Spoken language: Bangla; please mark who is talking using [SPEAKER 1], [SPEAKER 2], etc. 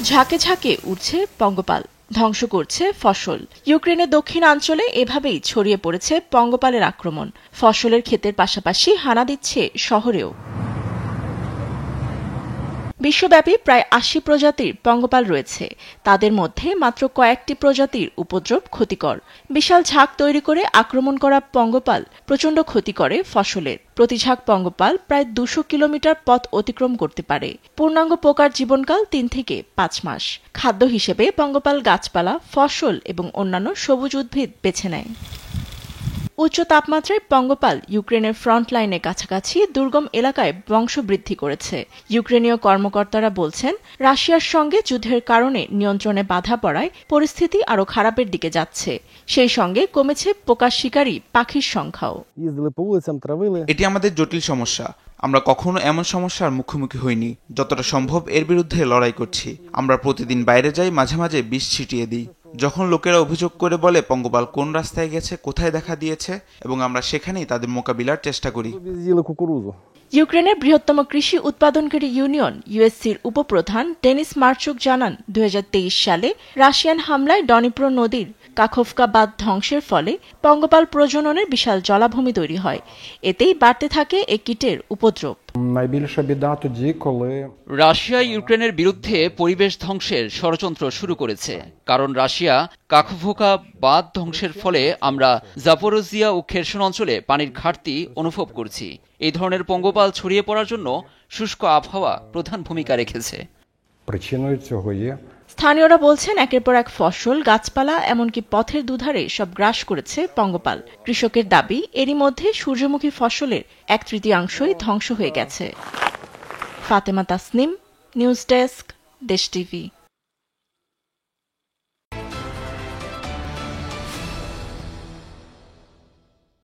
[SPEAKER 1] ঝাঁকে ঝাঁকে উঠছে পঙ্গপাল, ধ্বংস করছে ফসল। ইউক্রেনের দক্ষিণাঞ্চলে এভাবেই ছড়িয়ে পড়েছে পঙ্গপালের আক্রমণ। ফসলের ক্ষেতের পাশাপাশি হানা দিচ্ছে শহরেও। বিশ্বব্যাপী প্রায় ৮০ প্রজাতির পঙ্গপাল রয়েছে। তাদের মধ্যে মাত্র কয়েকটি প্রজাতির উপদ্রব ক্ষতিকর। বিশাল ঝাঁক তৈরি করে আক্রমণ করা পঙ্গপাল প্রচণ্ড ক্ষতি করে ফসলের। প্রতি ঝাঁক পঙ্গপাল প্রায় ২০০ কিলোমিটার পথ অতিক্রম করতে পারে। পূর্ণাঙ্গ পোকার জীবনকাল ৩ থেকে ৫ মাস। খাদ্য হিসেবে পঙ্গপাল গাছপালা, ফসল এবং অন্যান্য সবুজ উদ্ভিদ বেছে নেয়। উচ্চ তাপমাত্রায় পঙ্গপাল ইউক্রেনের ফ্রন্ট লাইনের কাছাকাছি দুর্গম এলাকায় বংশবৃদ্ধি করেছে। ইউক্রেনীয় কর্মকর্তারা বলছেন, রাশিয়ার সঙ্গে যুদ্ধের কারণে নিয়ন্ত্রণে বাধা পড়ায় পরিস্থিতি আরও খারাপের দিকে যাচ্ছে। সেই সঙ্গে কমেছে পোকা শিকারী পাখির সংখ্যাও।
[SPEAKER 2] এটি আমাদের জটিল সমস্যা। আমরা কখনো এমন সমস্যার মুখোমুখি হইনি। যতটা সম্ভব এর বিরুদ্ধে লড়াই করছি। আমরা প্রতিদিন বাইরে যাই, মাঝে মাঝে বিষ ছিটিয়ে দিই। যখন লোকেরা অভিযোগ করে বলে পঙ্গপাল কোন রাস্তায় গেছে, কোথায় দেখা দিয়েছে, এবং আমরা সেখানেই তাদের মোকাবিলার চেষ্টা করি।
[SPEAKER 1] ইউক্রেনের বৃহত্তম কৃষি উৎপাদনকারী ইউনিয়ন ইউএসসির উপপ্রধান ডেনিস মার্চুক জানান, ২০২৩ সালে রাশিয়ান হামলায় ডনিপ্রো নদীর কাখোভকা বাঁধ ধ্বংসের ফলে পঙ্গপাল প্রজননের বিশাল জলাভূমি তৈরি হয়। এতেই বাড়তে থাকে এ কীটের উপদ্রব।
[SPEAKER 3] রাশিয়া ইউক্রেনের বিরুদ্ধে পরিবেশ ধ্বংসের ষড়যন্ত্র শুরু করেছে। কারণ রাশিয়া কাখোভকা বাঁধ ধ্বংসের ফলে আমরা জাপোরোজিয়া ও খেরসন অঞ্চলে পানির ঘাটতি অনুভব করছি। এই ধরনের পঙ্গপাল ছড়িয়ে পড়ার জন্য শুষ্ক আবহাওয়া প্রধান ভূমিকা রেখেছে।
[SPEAKER 1] স্থানীয়রা বলছেন, একের পর এক ফসল, গাছপালা, এমনকি পথের দুধারে সব গ্রাস করেছে পঙ্গপাল। কৃষকের দাবি, এরই মধ্যে সূর্যমুখী ফসলের ১/৩ ধ্বংস হয়ে গেছে। ফাতেমা তাসনিম, নিউজ ডেস্ক, দেশ টিভি।